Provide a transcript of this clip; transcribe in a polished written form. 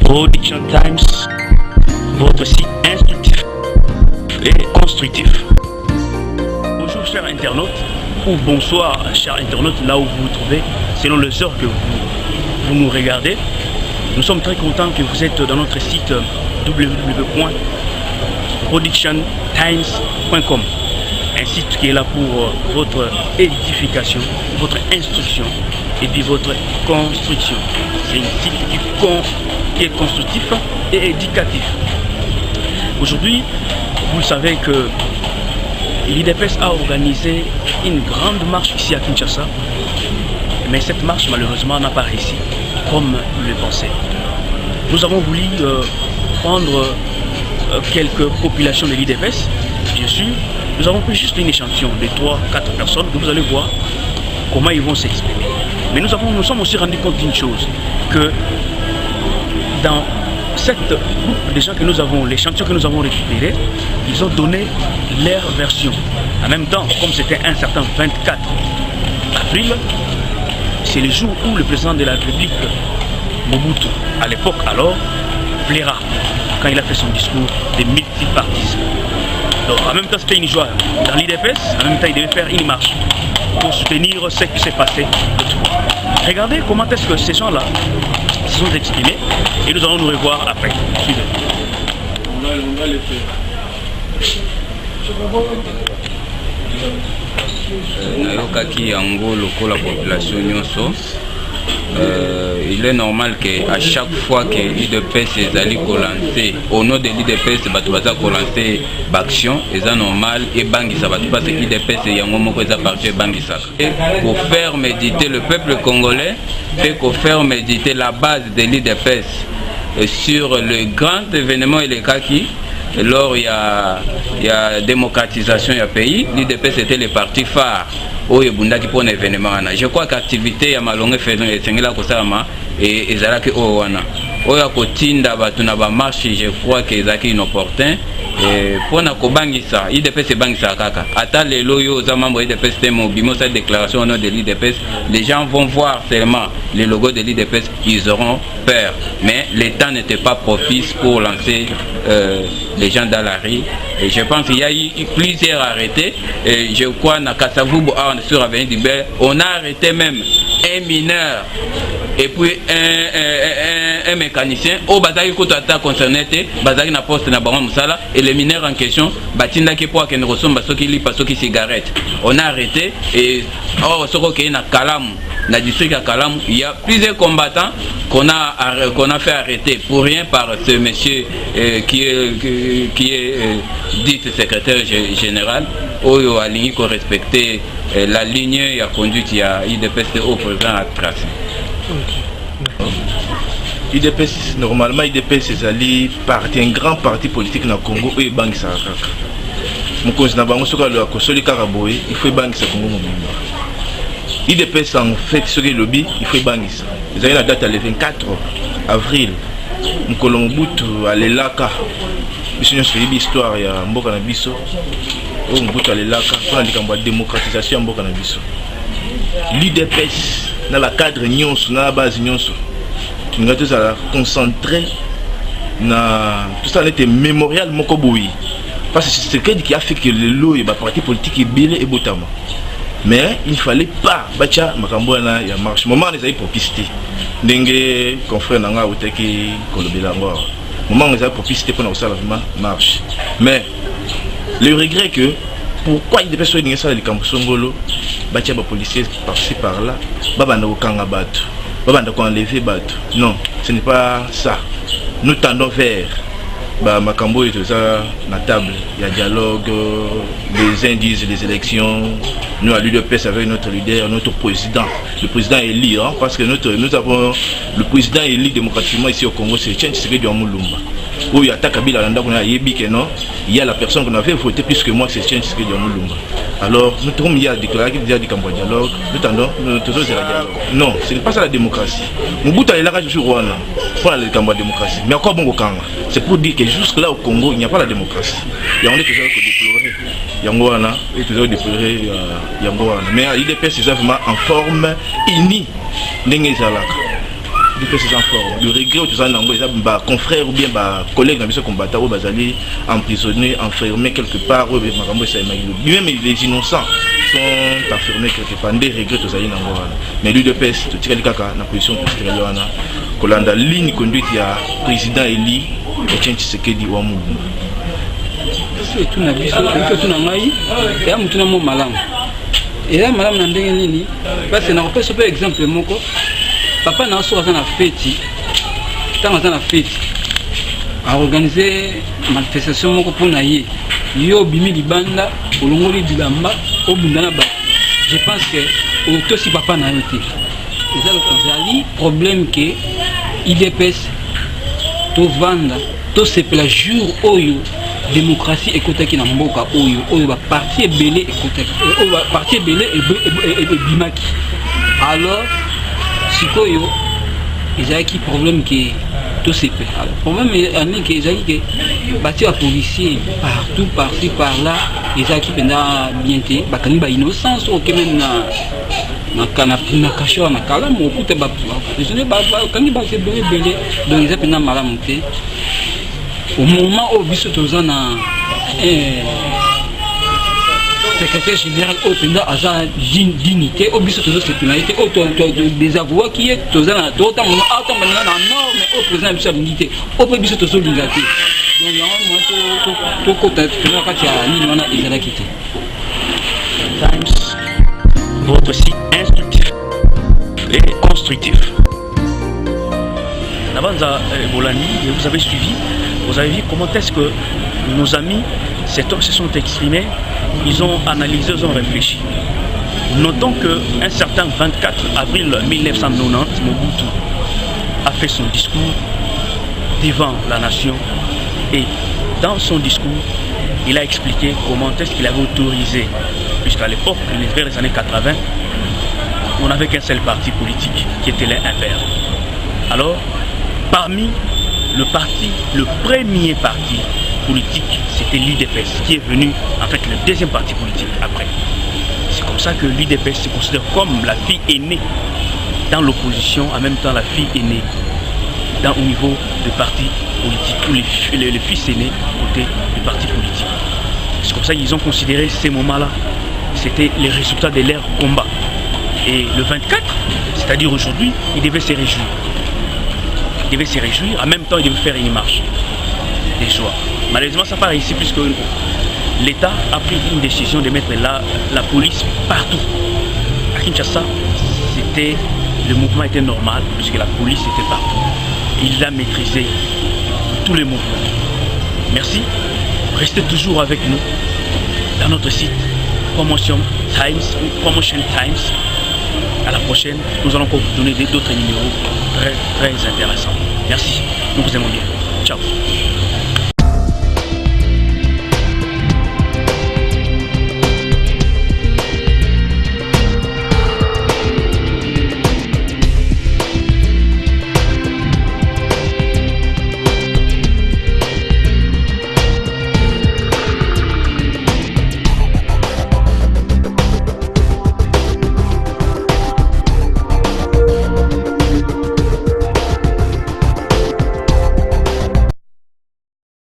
Production Times, votre site instructif et constructif. Bonjour chers internautes, ou bonsoir chers internautes, là où vous vous trouvez, selon les heures que vous nous regardez. Nous sommes très contents que vous êtes dans notre site www.productiontimes.com, un site qui est là pour votre édification, votre instruction et puis votre construction. C'est un site qui est constructif et éducatif. Aujourd'hui, vous le savez que l'IDPS a organisé une grande marche ici à Kinshasa, mais cette marche malheureusement n'a pas réussi comme il le pensait. Nous avons voulu prendre quelques populations de l'IDPS, bien sûr. Nous avons pris juste une échantillon de 3-4 personnes que vous allez voir comment ils vont s'exprimer. Mais nous sommes aussi rendus compte d'une chose, que dans cette groupe de gens que nous avons, l'échantillon que nous avons récupéré, ils ont donné leur version. En même temps, comme c'était un certain 24 avril, c'est le jour où le président de la République, Mobutu, à l'époque alors, plaira, quand il a fait son discours de multipartisme. Donc en même temps c'était une joie dans l'IDPS, en même temps il devait faire une marche pour soutenir ce qui s'est passé. Regardez comment est-ce que ces gens-là se sont exprimés et nous allons nous revoir après. Suivez. On va les faire. Nayokaki yango lokola population nyonso. Il est normal qu'à chaque fois que l'IDPS ezali kolancer au nom de l'IDPS bato baza kolancer baction eza normal et bangisa bato parce que l'IDPS yango moko eza parti bangisa pour faire méditer le peuple congolais et pour faire méditer la base de l'IDPS sur le grand événement et les kaki. Lors il y a démocratisation du pays, l'IDPS était le parti phare au Yebundaki pour un événement. Je crois qu'activité ya malongue faisant et sengela kosama et ezalaki o wana. Oya kotinda batu na ba marche, je crois que ezaki inopportun et pour na kobangisa IDPS bangisa kaka. Ata lelo yo za membre IDPS temo bimo cette déclaration au nom de l'IDPS, les gens vont voir seulement le logo de l'IDPS, ils auront peur. Mais le temps n'était pas propice pour lancer les gens dans la rue. Et je pense qu'il y a eu plusieurs arrêtés. Et je crois na Kasavubu sur Avenue du Bel, on a arrêté même un mineur et puis un mécanicien au bazaki kotata concerné bazaki na poste na bango musala et les mineurs en question batinda ki pour que nous ressemble soki li pasoki cigarette. On a arrêté et soko ke na Kalamu, na district à Kalamu, il y a plusieurs combattants qu'on a fait arrêter pour rien par ce monsieur qui est dit secrétaire général Oyo Aligny qu'on respectait la ligne et la conduite il y a IDPS au président à tracer. IDPS normalement IDPS c'est un grand parti politique dans le Congo et banque ça. Mon conseil na bango soka le kosoli karaboé il faut banque ça Congo mobimba. IDPS en fait sur le lobby il faut banque ça. Ils avaient la date le 24 avril. Mokolo Mobutu alelaka. Biso nyonso yebi histoire ya mboka na biso. O Mobutu alelaka pour la démocratisation mboka na biso. L'IDPS dans la cadre nyonso na base nyonso. Nous avons tous concentré na tout ça était mémorial moko boui. Parce que c'est ce qui a fait que le lot et le parti politique est belé et botama. Mais il ne fallait pas bacha makambo na ya marche. Moment les aïe propicité. Ndenge confrère nanga oteki kolobela ngwa. Moment les aïe propicité pour na sala marche. Mais le regret que pourquoi il devait soigner ça les Kampusongolo, bacha ba policiers par-ci par-là, babanda okanga bato. Babanda ko enlever bato. Non, ce n'est pas ça. Nous tendons vers Makambo et tout ça, la table, il y a dialogue, les indices, les élections. Nous à l'UDPS avec notre leader, notre président. Le président est élu, hein, parce que nous avons le président élu démocratiquement ici au Congo, c'est Tchétch Tshisekedi Mulumba. Où il y a Takabila Landa, il y a la personne qu'on avait voté plus que moi, c'est Tchétch Tshisekedi Mulumba. Alors, nous avons déclaré qu'il y a des dialogue, nous tendons, nous toujours la dialogue. Non, ce n'est pas ça la démocratie. Mobutu est là sur Rwanda pour la démocratie. Mais encore bon au Kanga. C'est pour dire que jusque là au Congo, il n'y a pas la démocratie. Il y a on est toujours déplorer. Yangoana est toujours déplorer Yangoana. Mais l'IDPS c'est vraiment en forme unie. depuis ces enfants. Le regret aux gens, confrères ou bien collègues dans les combattants, ils allaient emprisonnés, enfermés quelque part, même les innocents sont enfermés quelque part, des regrets aux gens. Mais l'UDPS, tu tires le caca dans la position que tu as là, la ligne conduite, il y a président Eli et Etienne Tshisekedi Ouamou. C'est tout na biso, tout na ngai, et à mutuna mo malam. Et là madame na ndenge nini, parce que na repère ce exemple moko, papa na so na fête, tant na fête, a organisé manifestation moko pour na ye. Yo bimi libanda, olongoli bilamba, obundana ba. Je pense que auto si papa na yoté. C'est ça le problème que IDPS to vanda, to se pela jour oyo démocratie ekotaki na mboka oyo ba parti belé ekotaki oyo ba parti belé et bimaki. Alors sikoyo ezaki problème que to se pela. Alors problème est que ezaki que bati a policier partout par-ci par-là ezaki penda bienté bakani ba innocence au même na kasho na kala mo kuta ba je ne ba kangi ba se belé donc ezaki penda malamu te. Au moment où biso tozana secrétaire général au penda agent dignité au biso tozo sécurité au des avoués qui est tozana autant na norme au président biso dignité au biso tozo lingaté donc il y a un moment to kota to ka tia ni wana ezala kité Times, votre site instructif et constructif. Nabanza Bolani, vous avez suivi, vous avez vu comment est-ce que nos amis, cet homme se sont exprimés, ils ont analysé, ils ont réfléchi. Notons qu'un certain 24 avril 1990, Mobutu a fait son discours devant la nation et dans son discours, il a expliqué comment est-ce qu'il avait autorisé, puisqu'à l'époque, vers les années 80, on n'avait qu'un seul parti politique qui était les impairs. Alors, parmi le premier parti politique, c'était l'UDPS, qui est venu, en fait, le deuxième parti politique après. C'est comme ça que l'UDPS se considère comme la fille aînée dans l'opposition, en même temps la fille aînée au niveau du parti politique, ou les fils aînés côté du parti politique. C'est comme ça qu'ils ont considéré ces moments-là, c'était les résultats de leur combat. Et le 24, c'est-à-dire aujourd'hui, ils devaient se réjouir. Il devait se réjouir, en même temps il devait faire une marche des joies. Malheureusement ça n'a pas réussi puisque l'État a pris une décision de mettre la police partout. À Kinshasa, le mouvement était normal puisque la police était partout. Il a maîtrisé tous les mouvements. Merci, restez toujours avec nous dans notre site Promotion Times ou Promotion Times. À la prochaine, nous allons encore vous donner d'autres numéros très intéressants. Merci, nous vous aimons bien. Ciao.